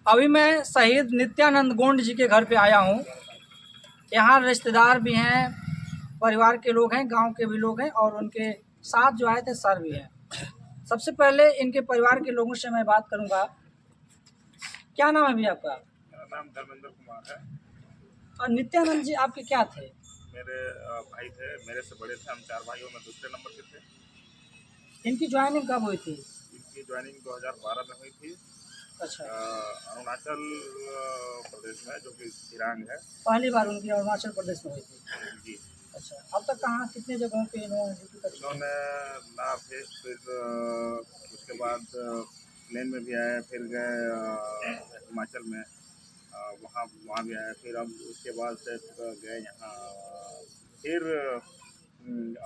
अभी मैं शहीद नित्यानंद गोंड जी के घर पे आया हूँ। यहाँ रिश्तेदार भी हैं, परिवार के लोग हैं, गांव के भी लोग हैं और उनके साथ जो आए थे सर भी हैं। सबसे पहले इनके परिवार के लोगों से मैं बात करूंगा। क्या नाम है भैया आपका? मेरा नाम धर्मेंद्र कुमार है। और नित्यानंद जी आपके क्या थे? मेरे भाई थे, मेरे से बड़े थे। हम 4 भाइयों में दूसरे नंबर के थे। इनकी ज्वाइनिंग कब हुई थी? इनकी ज्वाइनिंग 2012 में हुई थी। अच्छा। अरुणाचल प्रदेश में, जो कि दिरांग है। पहली बार उनकी अरुणाचल प्रदेश में हुई थी। जी। अच्छा, अब तक कहाँ कितने जगहों पे इन्होंने ड्यूटी करी? इन्होंने नार्थ ईस्ट, फिर उसके बाद प्लेन में भी आए, फिर गए हिमाचल में, वहाँ वहाँ भी आए। फिर अब उसके बाद से गए यहाँ, फिर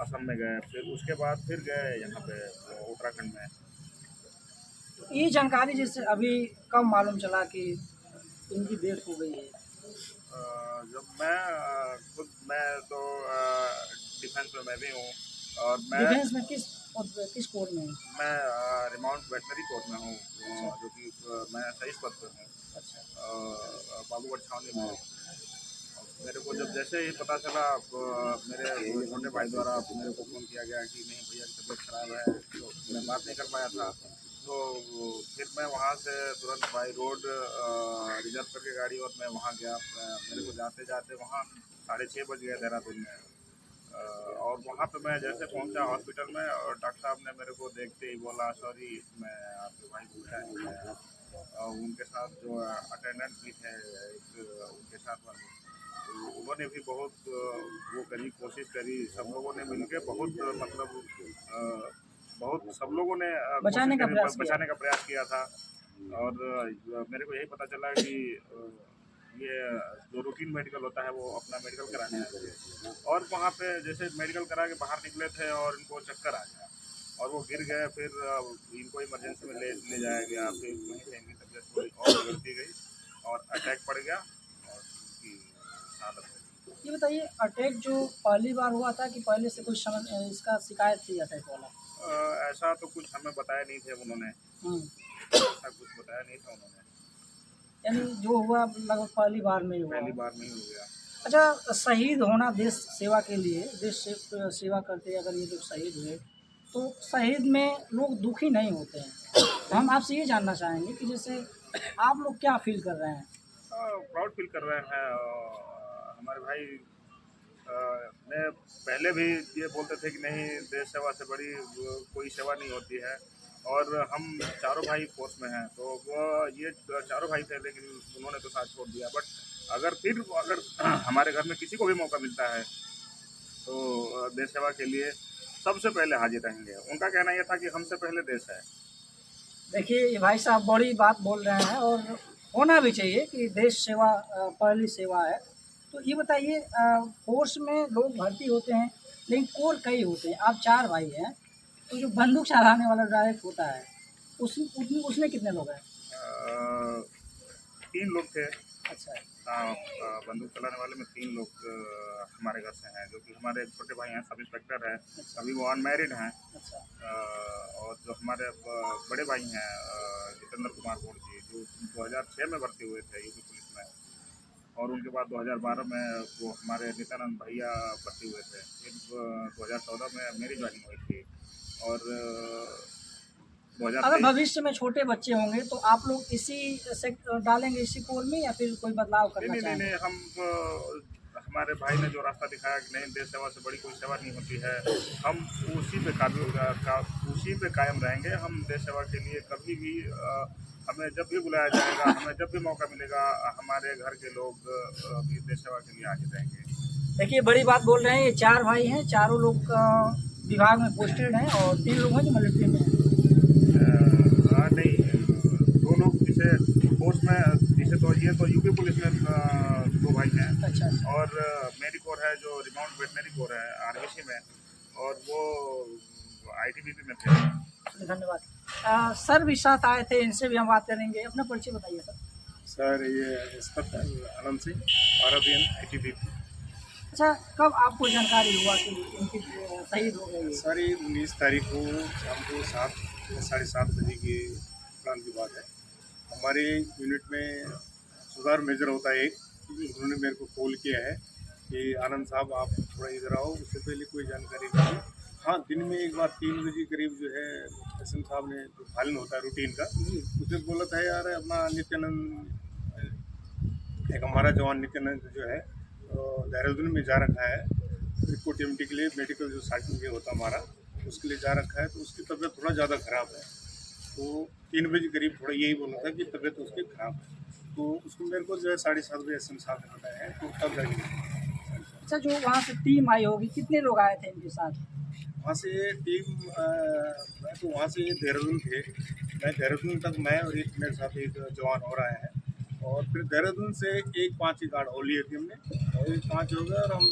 असम में गए, फिर उसके बाद फिर गए यहाँ पे उत्तराखंड में। ये जानकारी जैसे अभी कब मालूम चला कि इनकी डेथ हो गई है? जब मैं खुद मैं तो डिफेंस में मैं भी हूँ, और डिफेंस में किस कोर में? मैं रिमाउंट वेटनरी कोर में हूँ, अच्छा। जो कि मैं शहीद पद पे हूँ, अच्छा। बाबूगढ़ छावनी में। मेरे को जब जैसे ही पता चला, मेरे छोटे भाई द्वारा मेरे को फ़ोन किया गया कि नहीं भैया की तबीयत खराब है, तो मैं बात नहीं कर पाया था। तो फिर मैं वहाँ से तुरंत बाई रोड रिजर्व करके गाड़ी, और मैं वहाँ गया। मेरे को जाते जाते वहाँ 6:30 बज गए देहरादून में। और वहाँ पे मैं जैसे पहुँचा हॉस्पिटल में, और डॉक्टर साहब ने मेरे को देखते ही बोला, सॉरी मैं आपके भाई को उठाया। और उनके साथ जो अटेंडेंट भी थे, एक उनके साथ वाले, तो उन्होंने भी बहुत वो करी, कोशिश करी। सब लोगों ने मिलके बहुत मतलब बहुत सब लोगों ने कोशिश बचाने का करी, प्रयास किया। बचाने का प्रयास किया था। और मेरे को यही पता चला कि ये जो रूटीन मेडिकल होता है वो अपना मेडिकल कराने आए थे, और वहाँ पे जैसे मेडिकल करा के बाहर निकले थे और इनको चक्कर आ गया और वो गिर गए। फिर इनको इमरजेंसी में ले जाया गया। फिर वहीं से इनकी तबीयत थोड़ी और बिगड़ती गई और अटैक पड़ गया, और उनकी हालत हो गई। ये बताइए, अटैक जो पहली बार हुआ था कि पहले से कुछ इसका शिकायत थी अटैक वाला? ऐसा तो कुछ हमें बताया नहीं थे उन्होंने, हम्म। ऐसा कुछ बताया नहीं था उन्होंने। यानी जो हुआ लगभग पहली बार में ही हुआ। पहली बार में ही हो गया। अच्छा, शहीद होना देश सेवा के लिए, सेवा करते अगर ये लोग शहीद हुए तो शहीद में लोग दुखी नहीं होते हैं। तो हम आपसे ये जानना चाहेंगे कि जैसे आप लोग क्या फील कर रहे हैं? प्राउड फील कर रहे हैं। हमारे भाई ने पहले भी ये बोलते थे कि नहीं, देश सेवा से बड़ी कोई सेवा नहीं होती है। और हम चारों भाई फोर्स में हैं, तो वो ये चारों भाई थे, लेकिन उन्होंने तो साथ छोड़ दिया। बट अगर हमारे घर में किसी को भी मौका मिलता है तो देश सेवा के लिए सबसे पहले हाजिर रहेंगे। उनका कहना यह था कि हमसे पहले देश है। देखिए, ये भाई साहब बड़ी बात बोल रहे हैं और होना भी चाहिए कि देश सेवा पहली सेवा है। तो ये बताइए, फोर्स में लोग भर्ती होते हैं लेकिन कोर कई होते हैं, आप 4 भाई हैं, तो जो बंदूक चलाने वाला डायरेक्ट होता है उसमें कितने लोग हैं? 3 लोग थे। अच्छा। बंदूक चलाने वाले में 3 लोग हमारे घर से हैं, जो कि हमारे छोटे भाई हैं, सब इंस्पेक्टर हैं। अच्छा। अभी वो अनमैरिड हैं। अच्छा। और जो हमारे बड़े भाई हैं, जितेंद्र कुमार गोड़ जी, जो 2006 में भर्ती हुए थे यूपी पुलिस में, और उनके बाद 2012 में वो हमारे नित्यानंद भैया भर्ती हुए थे। फिर 2014 में मेरी ज्वाइनिंग हुई थी, और अगर 2023। भविष्य में छोटे बच्चे होंगे तो आप लोग इसी से डालेंगे इसी कोर में या फिर कोई बदलाव नहीं करना नहीं नहीं चाहेंगे? नहीं, हम हमारे भाई ने जो रास्ता दिखाया कि नहीं, देश सेवा से बड़ी कोई सेवा नहीं होती है, हम उसी पे उसी पे कायम रहेंगे। हम देश सेवा के लिए कभी भी हमें जब भी बुलाया जाएगा, हमें जब भी मौका मिलेगा, हमारे घर के लोग भी देश सेवा के लिए हाजिर रहेंगे। देखिए, बड़ी बात बोल रहे हैं। ये 4 भाई हैं, चारों लोग विभाग में पोस्टेड हैं और 3 लोग हैं जो मिलिट्री में हैं। नहीं, 2 लोग जिसे फोर्स में, जिसे तो ये तो यूपी पुलिस में 2 भाई हैं। अच्छा। अच्छा। और मेरी कोर है जो रिमाउंट वेटनरी कोर है, आरबीसी में, और वो आईटीबीपी में थे। धन्यवाद। सर भी साथ आए थे, इनसे भी हम बात करेंगे। अपना परिचय बताइए सर। सर, ये inspector Anand Singh, RBN ITBP. अच्छा, कब आपको जानकारी हुआ कि इनकी शहीद हो गई है? सर, ये 19 तारीख को शाम को 7 या 7:30 बजे के प्लान की बात है। हमारे यूनिट में सुधार मेजर होता है एक, उन्होंने मेरे को कॉल किया है कि आनंद साहब आप थोड़ा इधर आओ, उससे पहले कोई जानकारी नहीं। हाँ, दिन में एक बार 3 बजे करीब जो है एसएम साहब ने जो पालन होता है रूटीन का, उसे बोला था यार अपना नित्यानंद, एक हमारा जवान नित्यानंद जो है देहरादून में जा रखा है रिपोर्ट एमटी के लिए, मेडिकल जो सर्टिफिकेट होता है हमारा उसके लिए जा रखा है, तो उसकी तबीयत थोड़ा ज़्यादा ख़राब है। तो 3 बजे करीब थोड़ा यही बोला था कि तबीयत उसकी ख़राब है, तो उसको मेरे को जो है 7:30 बजे एसएम साहब ने बताया है, तो तब जाएंगे। अच्छा, जो वहाँ से टीम आई होगी, कितने लोग आए थे इनके साथ? वहाँ से टीम मैं तो वहाँ से देहरादून थे, मैं देहरादून तक, मैं और एक मेरे साथ एक जवान और आया है, और फिर देहरादून से एक 5 की गार्ड और लिए थी हमने, और एक 5 हो गया, और हम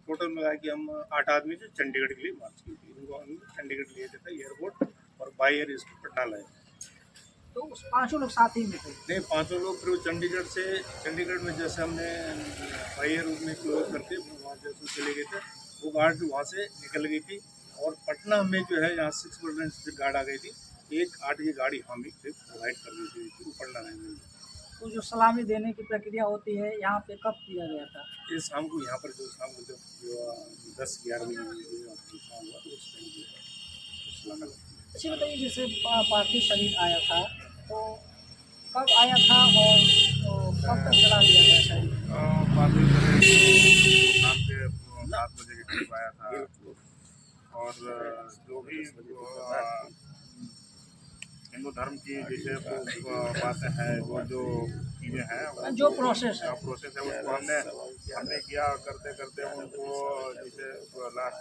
टोटल मिला के हम 8 आदमी से चंडीगढ़ के लिए मार्च की थी। उनको हम चंडीगढ़ लिए थे एयरपोर्ट, और बाई एयर इसको पटना लाए। तो उस पाँचों लोग साथ ही में थे? नहीं, 5 लोग फिर चंडीगढ़ से, चंडीगढ़ में जैसे हमने बाई एयर उसमें क्लोज करके वहाँ जैसे चले गए थे, वो गार्ड वहाँ से निकल गई थी, और पटना में जो है यहाँ 6 परसेंट स्पीड गार्ड आ गई थी, एक 8 की गाड़ी हम ही प्रोवाइड कर दी थी ऊपर लाने में। तो जो सलामी देने की प्रक्रिया होती है यहाँ पे कब किया गया था? ये शाम को यहाँ पर जो शाम को जब 10-11 बजे हुआ तो उस टाइम जो है सलामी। अच्छा बताइए, जैसे पार्थिव शरीर आया था तो कब आया था और कब तक जला दिया गया शरीर? पार्थिव शरीर शाम के 7 बजे के करीब आया था, और जो भी हिंदू धर्म की जैसे बातें हैं, वो जो चीज़ें हैं, जो प्रोसेस है उसको हमने किया, करते करते उनको जैसे लास्ट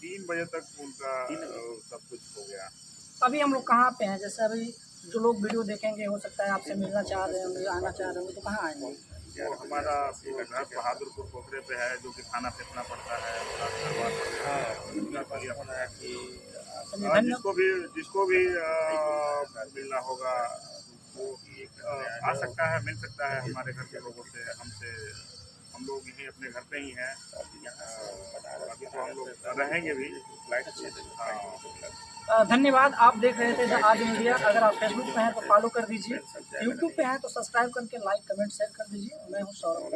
3 बजे तक उनका सब कुछ हो गया। अभी हम लोग कहाँ पे हैं? जैसे अभी जो लोग वीडियो देखेंगे, हो सकता है आपसे मिलना चाह रहे होंगे, आना चाह रहे होंगे, तो कहाँ आएंगे? वो हमारा घर बहादुरपुर पोखरे पे है, जो कि थाना फेंकना पड़ता है, जिसको भी मिलना होगा वो आ सकता है, मिल सकता है हमारे घर के लोगों से, हमसे। हम लोग यहीं अपने घर पे ही हैं, अभी तो हम लोग रहेंगे भी। धन्यवाद। आप देख रहे थे द आज मीडिया। अगर आप फेसबुक पे हैं तो फॉलो कर दीजिए, यूट्यूब पे हैं तो सब्सक्राइब करके लाइक कमेंट शेयर कर दीजिए। मैं हूँ सौरभ।